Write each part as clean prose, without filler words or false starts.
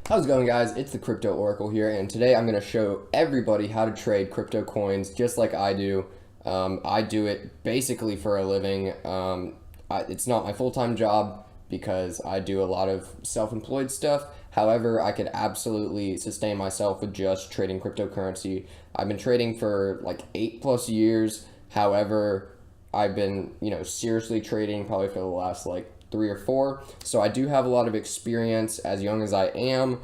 How's it going, guys? It's the Crypto Oracle here, and today I'm going to show everybody how to trade crypto coins just like I do. I do it basically for a living. It's not my full-time job because I do a lot of self-employed stuff. However, I could absolutely sustain myself with just trading cryptocurrency. I've been trading for like 8+ years. However, I've been, seriously trading probably for the last like 3 or 4. So I do have a lot of experience as young as I am.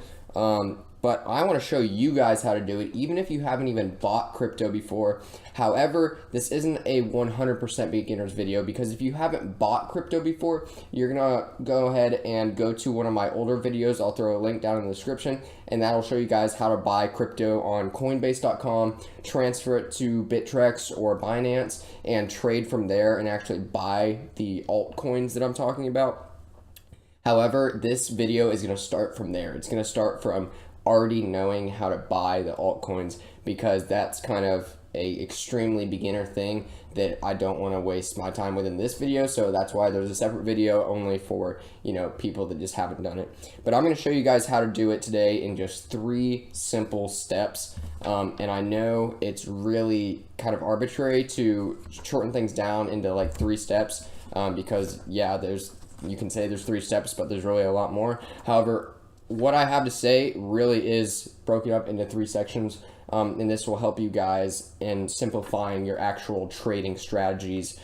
But I want to show you guys how to do it, even if you haven't even bought crypto before. However, this isn't a 100% beginner's video because if you haven't bought crypto before, you're going to go ahead and go to one of my older videos. I'll throw a link down in the description, and that'll show you guys how to buy crypto on Coinbase.com, transfer it to Bittrex or Binance, and trade from there and actually buy the altcoins that I'm talking about. However, this video is going to start from there. It's going to start from already knowing how to buy the altcoins because that's kind of a extremely beginner thing that I don't want to waste my time with in this video. So that's why there's a separate video only for, people that just haven't done it. But I'm going to show you guys how to do it today in just 3 simple steps. And I know it's really kind of arbitrary to shorten things down into like 3 steps because you can say there's 3 steps, but there's really a lot more. However, what I have to say really is broken up into 3 sections, and this will help you guys in simplifying your actual trading strategies.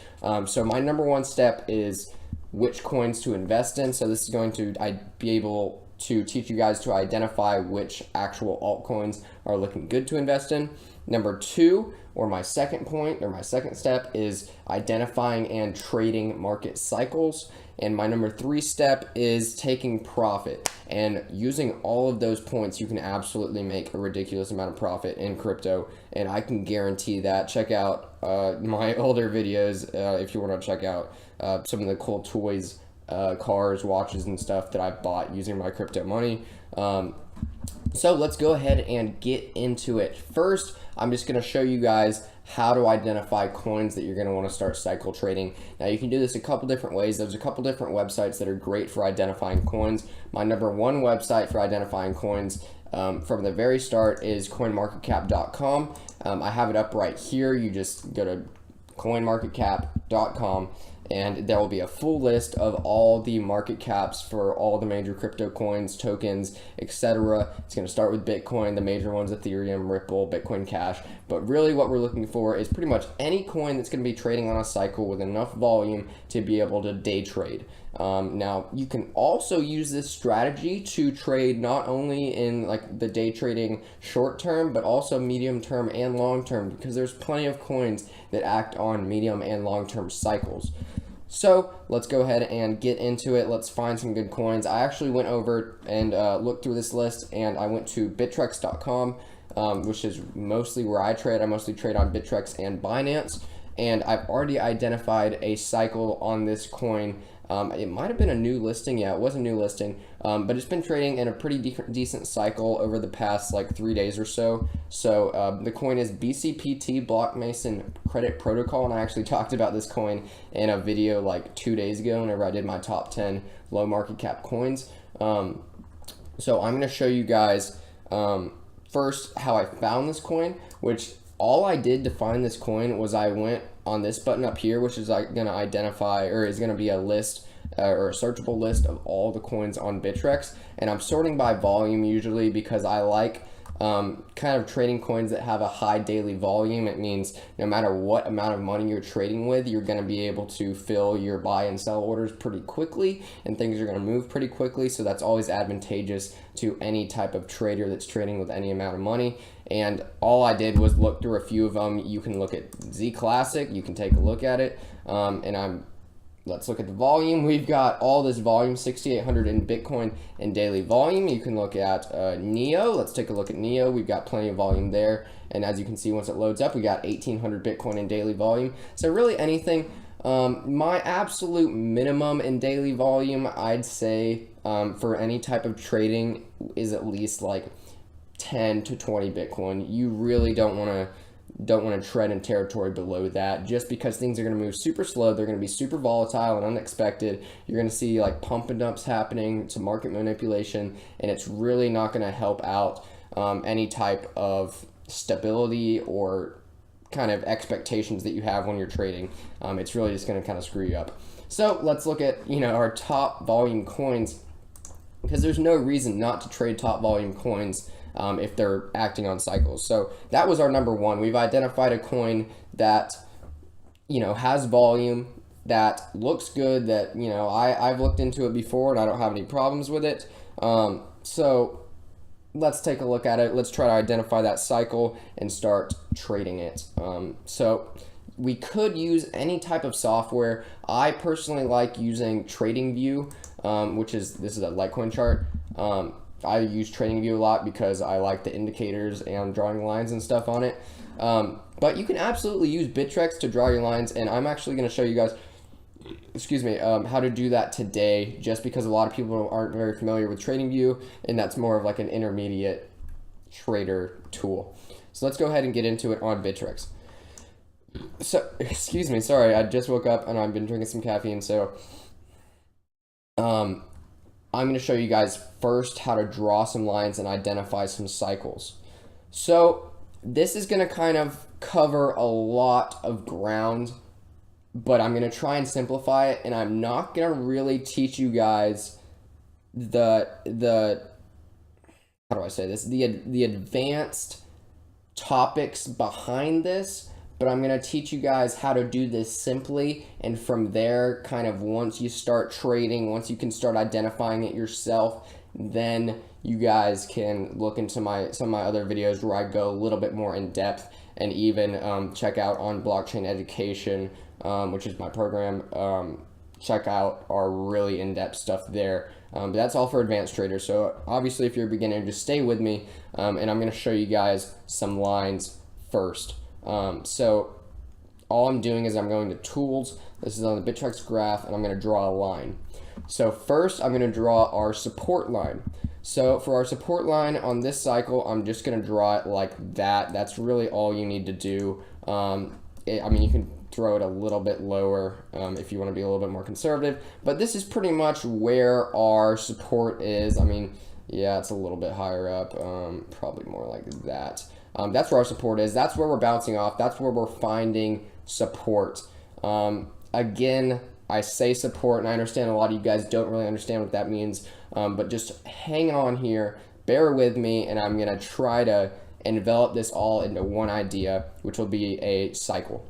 So my number 1 step is which coins to invest in. So this is going to be able to teach you guys to identify which actual altcoins are looking good to invest in. Number 2, or my second point, or my second step, is identifying and trading market cycles. And my number 3 step is taking profit. And using all of those points, you can absolutely make a ridiculous amount of profit in crypto. And I can guarantee that. Check out my older videos if you want to check out some of the cool toys, cars, watches, and stuff that I've bought using my crypto money. So let's go ahead and get into it. First, I'm just going to show you guys how to identify coins that you're going to want to start cycle trading. Now, you can do this a couple different ways. There's a couple different websites that are great for identifying coins. My number 1 website for identifying coins from the very start is coinmarketcap.com. I have it up right here. You just go to coinmarketcap.com, and there will be a full list of all the market caps for all the major crypto coins, tokens, etc. It's going to start with Bitcoin, the major ones, Ethereum, Ripple, Bitcoin Cash. But really what we're looking for is pretty much any coin that's going to be trading on a cycle with enough volume to be able to day trade. Now, you can also use this strategy to trade not only in like the day trading short term, but also medium term and long term, because there's plenty of coins that act on medium and long term cycles. So let's go ahead and get into it. Let's find some good coins. I actually went over and looked through this list, and I went to Bittrex.com, which is mostly where I trade. I mostly trade on Bittrex and Binance, and I've already identified a cycle on this coin. It might have been a new listing. Yeah, it was a new listing, but it's been trading in a pretty decent cycle over the past like 3 days or so. So the coin is BCPT, Block Mason Credit Protocol, and I actually talked about this coin in a video like 2 days ago whenever I did my top 10 low market cap coins. So I'm going to show you guys first how I found this coin, which all I did to find this coin was I went on this button up here, which is going to identify, or is going to be a list or a searchable list of all the coins on Bittrex. And I'm sorting by volume usually because I like kind of trading coins that have a high daily volume. It means no matter what amount of money you're trading with, you're going to be able to fill your buy and sell orders pretty quickly, and things are going to move pretty quickly. So that's always advantageous to any type of trader that's trading with any amount of money. And all I did was look through a few of them. You can look at Z Classic, you can take a look at it, let's look at the volume. We've got all this volume, 6,800 in Bitcoin in daily volume. You can look at NEO. Let's take a look at NEO. We've got plenty of volume there. And as you can see, once it loads up, we got 1,800 Bitcoin in daily volume. So really anything. My absolute minimum in daily volume, I'd say, for any type of trading is at least like 10 to 20 Bitcoin. You really don't want to don't want to tread in territory below that, just because things are going to move super slow. They're going to be super volatile and unexpected. You're going to see like pump and dumps happening to market manipulation, and it's really not going to help out any type of stability or kind of expectations that you have when you're trading. It's really just going to kind of screw you up. So let's look at, our top volume coins, because there's no reason not to trade top volume coins if they're acting on cycles. So that was our number one. We've identified a coin that, has volume, that looks good, that, I've looked into it before and I don't have any problems with it. So let's take a look at it. Let's try to identify that cycle and start trading it. So we could use any type of software. I personally like using TradingView, this is a Litecoin chart. I use TradingView a lot because I like the indicators and drawing lines and stuff on it. But you can absolutely use Bittrex to draw your lines, and I'm actually going to show you guys, how to do that today, just because a lot of people aren't very familiar with TradingView, and that's more of like an intermediate trader tool. So let's go ahead and get into it on Bittrex. So, sorry, I just woke up and I've been drinking some caffeine, so I'm going to show you guys first how to draw some lines and identify some cycles. So this is going to kind of cover a lot of ground, but I'm going to try and simplify it, and I'm not going to really teach you guys the how do I say this, the advanced topics behind this, but I'm going to teach you guys how to do this simply, and from there, kind of once you start trading, once you can start identifying it yourself, then you guys can look into some of my other videos where I go a little bit more in depth, and even check out on Blockchain Education, which is my program. Check out our really in-depth stuff there. But that's all for advanced traders. So obviously, if you're a beginner, just stay with me, and I'm going to show you guys some lines first. So all I'm doing is I'm going to tools. This is on the Bittrex graph, and I'm going to draw a line. So first I'm going to draw our support line. So for our support line on this cycle, I'm just going to draw it like that. That's really all you need to do. You can throw it a little bit lower if you want to be a little bit more conservative, but this is pretty much where our support is. Yeah, it's a little bit higher up, probably more like that. That's where our support is. That's where we're bouncing off. That's where we're finding support. Again, I say support, and I understand a lot of you guys don't really understand what that means, but just hang on here, bear with me, and I'm going to try to envelop this all into one idea, which will be a cycle.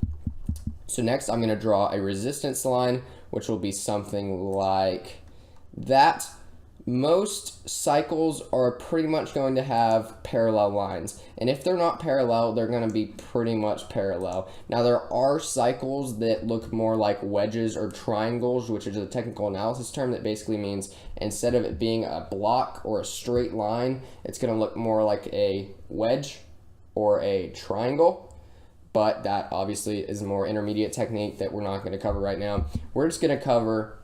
So next, I'm going to draw a resistance line, which will be something like that. Most cycles are pretty much going to have parallel lines, and if they're not parallel, they're going to be pretty much parallel. Now, there are cycles that look more like wedges or triangles, which is a technical analysis term that basically means instead of it being a block or a straight line, it's going to look more like a wedge or a triangle. But that obviously is a more intermediate technique that we're not going to cover right now. We're just going to cover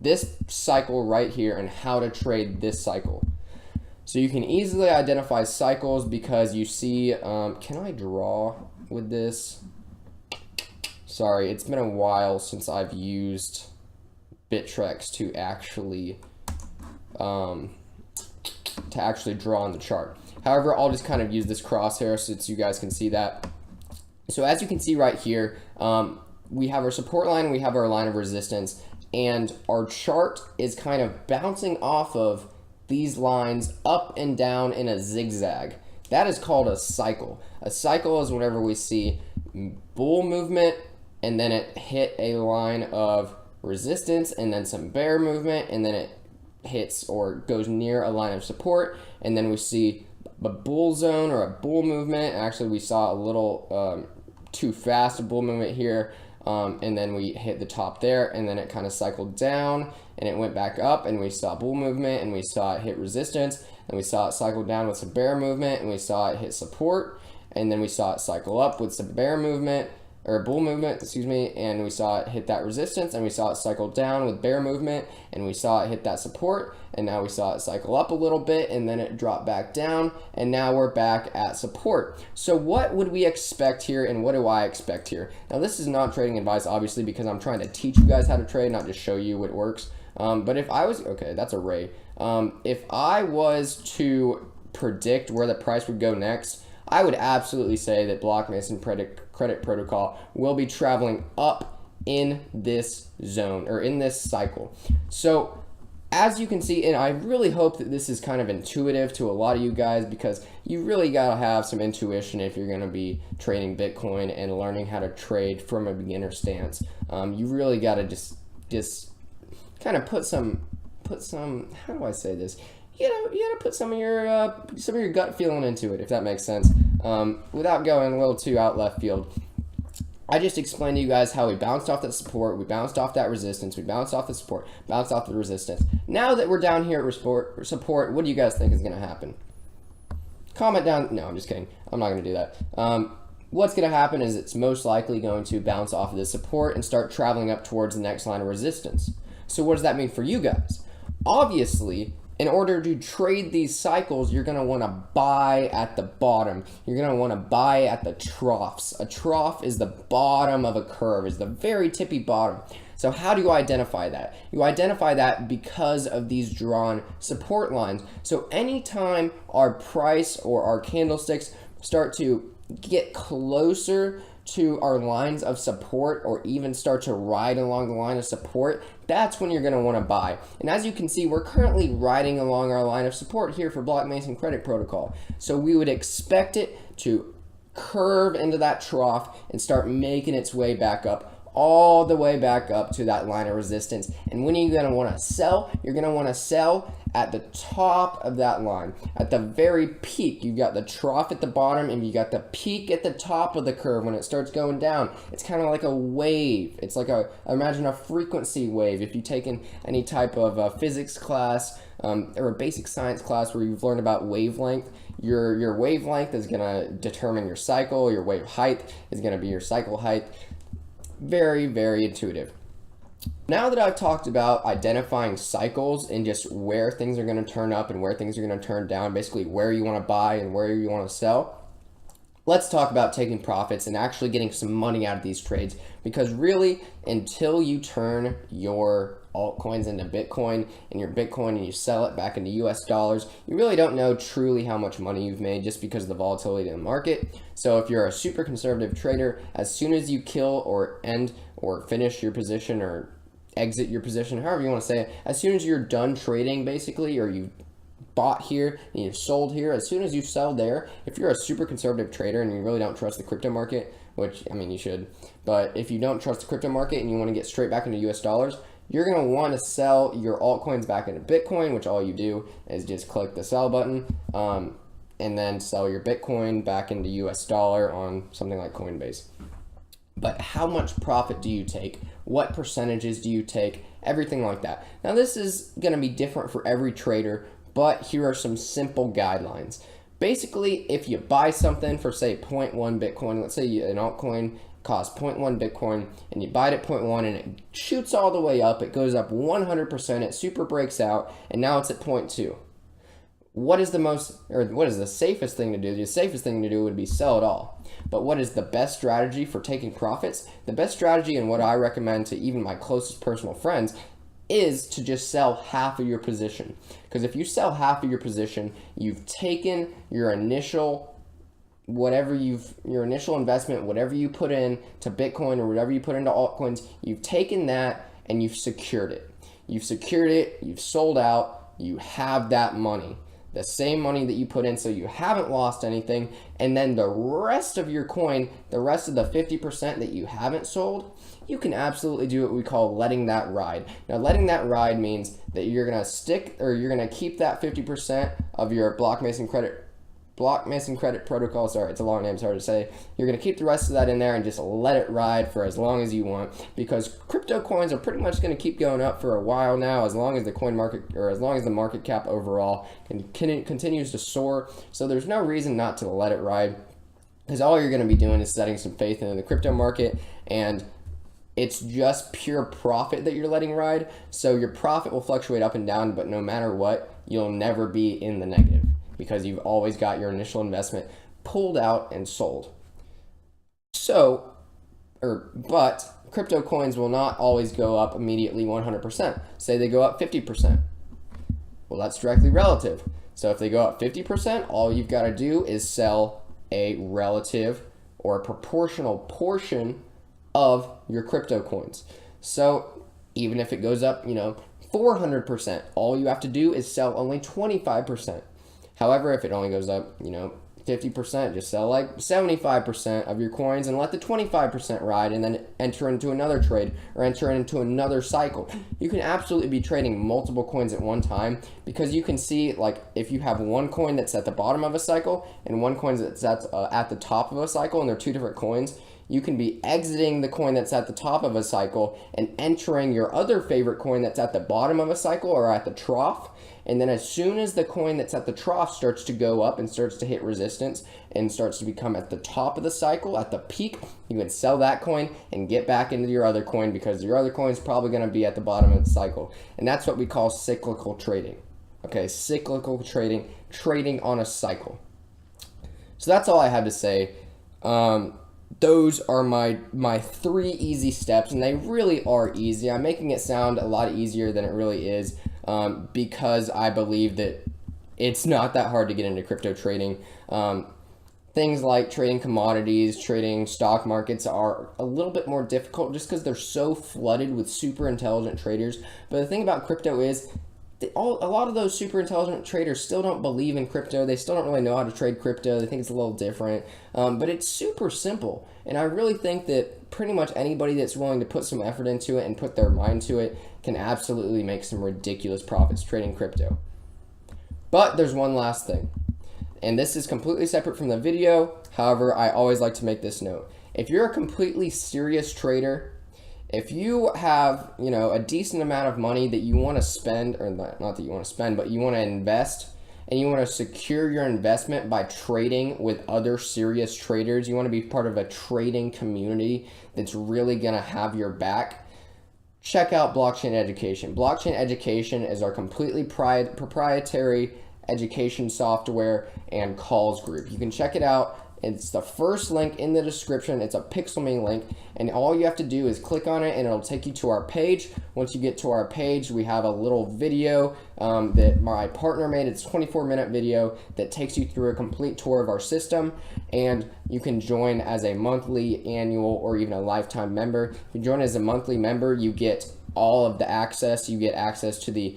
this cycle right here and how to trade this cycle. So you can easily identify cycles because you see, can I draw with this? Sorry, it's been a while since I've used Bittrex to actually draw on the chart. However, I'll just kind of use this crosshair so that you guys can see that. So as you can see right here, we have our support line, we have our line of resistance, and our chart is kind of bouncing off of these lines up and down in a zigzag. That is called a cycle. A cycle is whenever we see bull movement, and then it hit a line of resistance, and then some bear movement, and then it hits or goes near a line of support, and then we see a bull zone or a bull movement. Actually, we saw a little too fast a bull movement here, and then we hit the top there, and then it kind of cycled down, and it went back up, and we saw bull movement, and we saw it hit resistance, and we saw it cycle down with some bear movement, and we saw it hit support, and then we saw it cycle up with some bear movement, or bull movement, excuse me, and we saw it hit that resistance, and we saw it cycle down with bear movement, and we saw it hit that support, and now we saw it cycle up a little bit, and then it dropped back down, and now we're back at support. So what would we expect here, and what do I expect here? Now this is not trading advice, obviously, because I'm trying to teach you guys how to trade, not just show you what works. But if I was, okay, that's a ray. If I was to predict where the price would go next, I would absolutely say that Block Mason Credit Protocol will be traveling up in this zone, or in this cycle. So as you can see, and I really hope that this is kind of intuitive to a lot of you guys, because you really got to have some intuition if you're going to be trading Bitcoin and learning how to trade from a beginner stance. You really got to just kind of put some, how do I say this? You gotta put some of your gut feeling into it, if that makes sense. Without going a little too out left field, I just explained to you guys how we bounced off that support, we bounced off that resistance, we bounced off the support, bounced off the resistance. Now that we're down here at support, what do you guys think is gonna happen? Comment down. No, I'm just kidding. I'm not gonna do that. What's gonna happen is it's most likely going to bounce off of the support and start traveling up towards the next line of resistance. So what does that mean for you guys? Obviously, in order to trade these cycles, you're going to want to buy at the bottom. You're going to want to buy at the troughs. A trough is the bottom of a curve, is the very tippy bottom. So how do you identify that? You identify that because of these drawn support lines. So anytime our price or our candlesticks start to get closer to our lines of support, or even start to ride along the line of support, that's when you're going to want to buy. And as you can see, we're currently riding along our line of support here for Block Mason Credit Protocol. So we would expect it to curve into that trough and start making its way back up, all the way back up to that line of resistance. And when you're going to want to sell, you're going to want to sell at the top of that line, at the very peak. You've got the trough at the bottom, and you got the peak at the top of the curve. When it starts going down, it's kind of like a wave. It's like imagine a frequency wave. If you've taken any type of physics class or a basic science class where you've learned about wavelength, your wavelength is going to determine your cycle. Your wave height is going to be your cycle height. Very, very intuitive. Now that I've talked about identifying cycles and just where things are going to turn up and where things are going to turn down, basically where you want to buy and where you want to sell, let's talk about taking profits and actually getting some money out of these trades. Because really, until you turn your altcoins into Bitcoin, and your Bitcoin and you sell it back into US dollars, you really don't know truly how much money you've made, just because of the volatility in the market. So if you're a super conservative trader, as soon as you kill or end or finish your position or exit your position, however you want to say it, as soon as you're done trading basically, or you bought here and you've sold here, as soon as you sell there, if you're a super conservative trader and you really don't trust the crypto market, which I mean you should, but if you don't trust the crypto market and you want to get straight back into US dollars, you're going to want to sell your altcoins back into Bitcoin, which all you do is just click the sell button, and then sell your Bitcoin back into US dollar on something like Coinbase. But how much profit do you take? What percentages do you take? Everything like that. Now this is going to be different for every trader, but here are some simple guidelines. Basically, if you buy something for say 0.1 Bitcoin, let's say an altcoin costs 0.1 Bitcoin, and you buy it at 0.1 and it shoots all the way up, it goes up 100%, it super breaks out, and now it's at 0.2. What is the safest thing to do? The safest thing to do would be sell it all. But what is the best strategy for taking profits? The best strategy, and what I recommend to even my closest personal friends, is to just sell half of your position. Because if you sell half of your position, you've taken your initial investment, whatever you put in to Bitcoin or whatever you put into altcoins, you've taken that and you've secured it. You've secured it, you've sold out, you have that money. The same money that you put in, so you haven't lost anything, and then the rest of your coin, the rest of the 50% that you haven't sold, you can absolutely do what we call letting that ride. Now, letting that ride means that you're gonna keep that 50% of your Block Mason Credit Protocol, sorry, it's a long name, it's hard to say. You're going to keep the rest of that in there and just let it ride for as long as you want, because crypto coins are pretty much going to keep going up for a while now, as long as the coin market, or as long as the market cap overall continues to soar. So there's no reason not to let it ride. because all you're going to be doing is setting some faith in the crypto market, and it's just pure profit that you're letting ride. So your profit will fluctuate up and down, but no matter what, you'll never be in the negative because you've always got your initial investment pulled out and sold. But crypto coins will not always go up immediately 100%. Say they go up 50%. Well, that's directly relative. So if they go up 50%, all you've got to do is sell a relative or a proportional portion of your crypto coins. So even if it goes up, 400%, all you have to do is sell only 25%. However, if it only goes up, 50%, just sell like 75% of your coins and let the 25% ride, and then enter into another trade or enter into another cycle. You can absolutely be trading multiple coins at one time, because you can see, like, if you have one coin that's at the bottom of a cycle and one coin that's at the top of a cycle, and they're two different coins, you can be exiting the coin that's at the top of a cycle and entering your other favorite coin that's at the bottom of a cycle or at the trough. And then as soon as the coin that's at the trough starts to go up and starts to hit resistance and starts to become at the top of the cycle, at the peak, you can sell that coin and get back into your other coin, because your other coin is probably going to be at the bottom of the cycle. And that's what we call cyclical trading. Okay, cyclical trading, trading on a cycle. So that's all I have to say. Those are my 3 easy steps, and they really are easy. I'm making it sound a lot easier than it really is, because I believe that it's not that hard to get into crypto trading. Things like trading commodities, trading stock markets are a little bit more difficult just because they're so flooded with super intelligent traders. But the thing about crypto is a lot of those super intelligent traders still don't believe in crypto. They still don't really know how to trade crypto. They think it's a little different, but it's super simple. And I really think that pretty much anybody that's willing to put some effort into it and put their mind to it can absolutely make some ridiculous profits trading crypto. But there's one last thing, and this is completely separate from the video. However, I always like to make this note. If you're a completely serious trader, if you have, a decent amount of money that you want to spend, or not that you want to spend, but you want to invest, and you want to secure your investment by trading with other serious traders, you want to be part of a trading community that's really going to have your back, check out Blockchain Education. Blockchain Education is our completely proprietary education software and calls group. You can check it out. It's the first link in the description. It's a Pixelme link, and all you have to do is click on it and it'll take you to our page. Once you get to our page, we have a little video that my partner made. It's a 24-minute video that takes you through a complete tour of our system, and you can join as a monthly, annual, or even a lifetime member. If you join as a monthly member, you get all of the access. You get access to the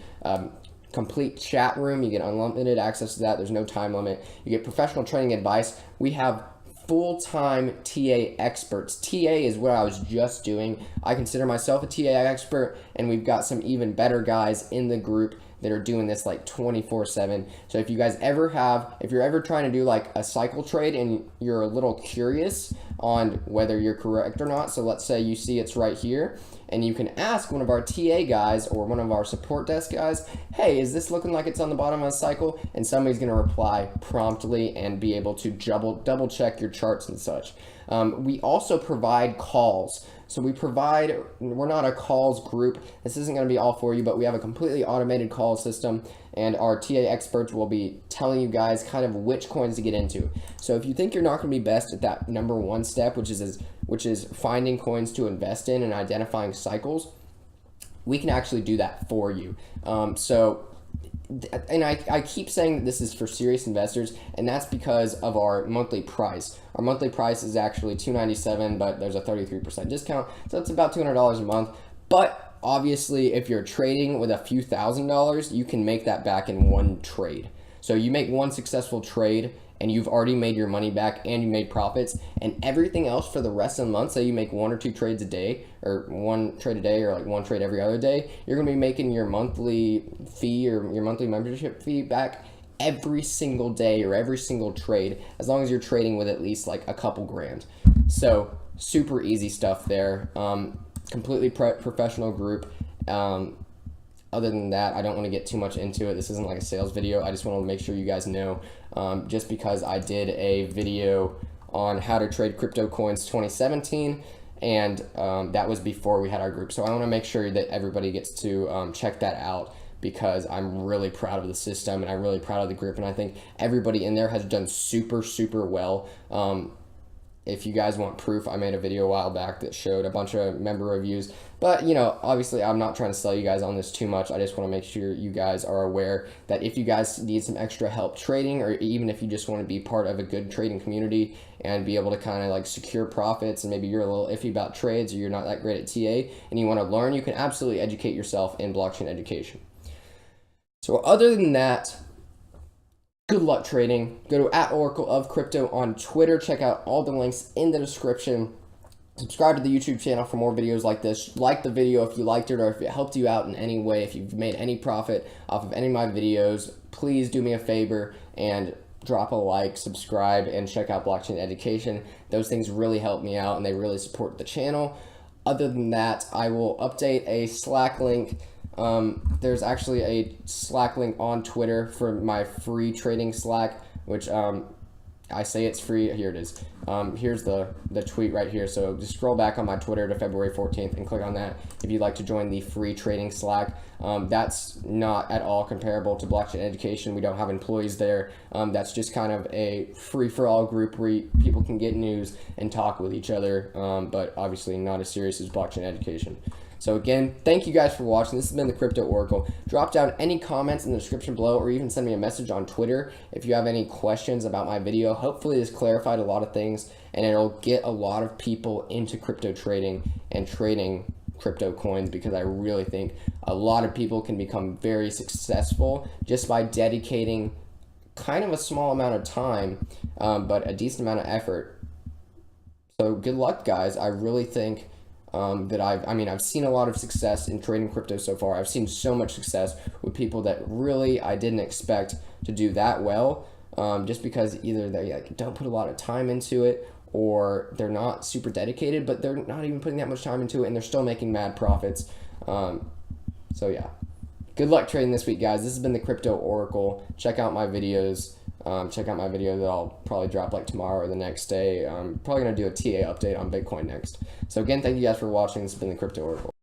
complete chat room. You get unlimited access to that. There's no time limit. You get professional training advice. We have full-time TA experts. TA is what I was just doing. I consider myself a TA expert, and we've got some even better guys in the group that are doing this like 24/7. So if you're ever trying to do like a cycle trade and you're a little curious on whether you're correct or not, so let's say you see it's right here, and you can ask one of our TA guys or one of our support desk guys, hey, is this looking like it's on the bottom of the cycle? And somebody's going to reply promptly and be able to double check your charts and such. We also provide calls. So we're not a calls group. This isn't going to be all for you, but we have a completely automated call system, and our TA experts will be telling you guys kind of which coins to get into. So if you think you're not going to be best at that number 1 step, which is finding coins to invest in and identifying cycles, we can actually do that for you. And I keep saying that this is for serious investors, and that's because of our monthly price. Our monthly price is actually $297, but there's a 33% discount, so it's about $200 a month. But obviously, if you're trading with a few $1,000s, you can make that back in one trade. So you make one successful trade, and you've already made your money back and you made profits, and everything else for the rest of the month, say you make 1 or 2 trades a day, or 1 trade a day, or like 1 trade every other day, you're going to be making your monthly fee or your monthly membership fee back every single day or every single trade, as long as you're trading with at least like a couple grand. So super easy stuff there. Completely professional group. Other than that, I don't want to get too much into it. This isn't like a sales video. I just want to make sure you guys know, just because I did a video on How to Trade Crypto Coins 2017, and that was before we had our group. So I want to make sure that everybody gets to check that out, because I'm really proud of the system and I'm really proud of the group, and I think everybody in there has done super well. If you guys want proof, I made a video a while back that showed a bunch of member reviews, but you know, obviously I'm not trying to sell you guys on this too much. I just want to make sure you guys are aware that if you guys need some extra help trading, or even if you just want to be part of a good trading community and be able to kind of like secure profits, and maybe you're a little iffy about trades or you're not that great at TA and you want to learn, you can absolutely educate yourself in blockchain education. So other than that, good luck trading. Go to @OracleOfCrypto on Twitter. Check out all the links in the description. Subscribe to the YouTube channel for more videos like this. Like the video if you liked it, or if it helped you out in any way. If you've made any profit off of any of my videos, please do me a favor and drop a like, subscribe, and check out Blockchain Education. Those things really help me out and they really support the channel. Other than that, I will update a Slack link. There's actually a Slack link on Twitter for my free trading Slack, which I say it's free. Here it is. Here's the tweet right here. So just scroll back on my Twitter to February 14th and click on that if you'd like to join the free trading Slack. That's not at all comparable to Blockchain Education. We don't have employees there. That's just kind of a free-for-all group where people can get news and talk with each other, but obviously not as serious as Blockchain Education. So again, thank you guys for watching. This has been the Crypto Oracle. Drop down any comments in the description below, or even send me a message on Twitter if you have any questions about my video. Hopefully this clarified a lot of things, and it'll get a lot of people into crypto trading and trading crypto coins, because I really think a lot of people can become very successful just by dedicating kind of a small amount of time, but a decent amount of effort. So good luck, guys. I really think that I've seen a lot of success in trading crypto so far. I've seen so much success with people that really I didn't expect to do that well, just because either they like don't put a lot of time into it, or they're not super dedicated, but they're not even putting that much time into it and they're still making mad profits. So yeah, good luck trading this week, guys. This has been the Crypto Oracle. Check out my videos. Check out my video that I'll probably drop like tomorrow or the next day. I'm probably going to do a TA update on Bitcoin next. So again, thank you guys for watching. This has been the Crypto Oracle.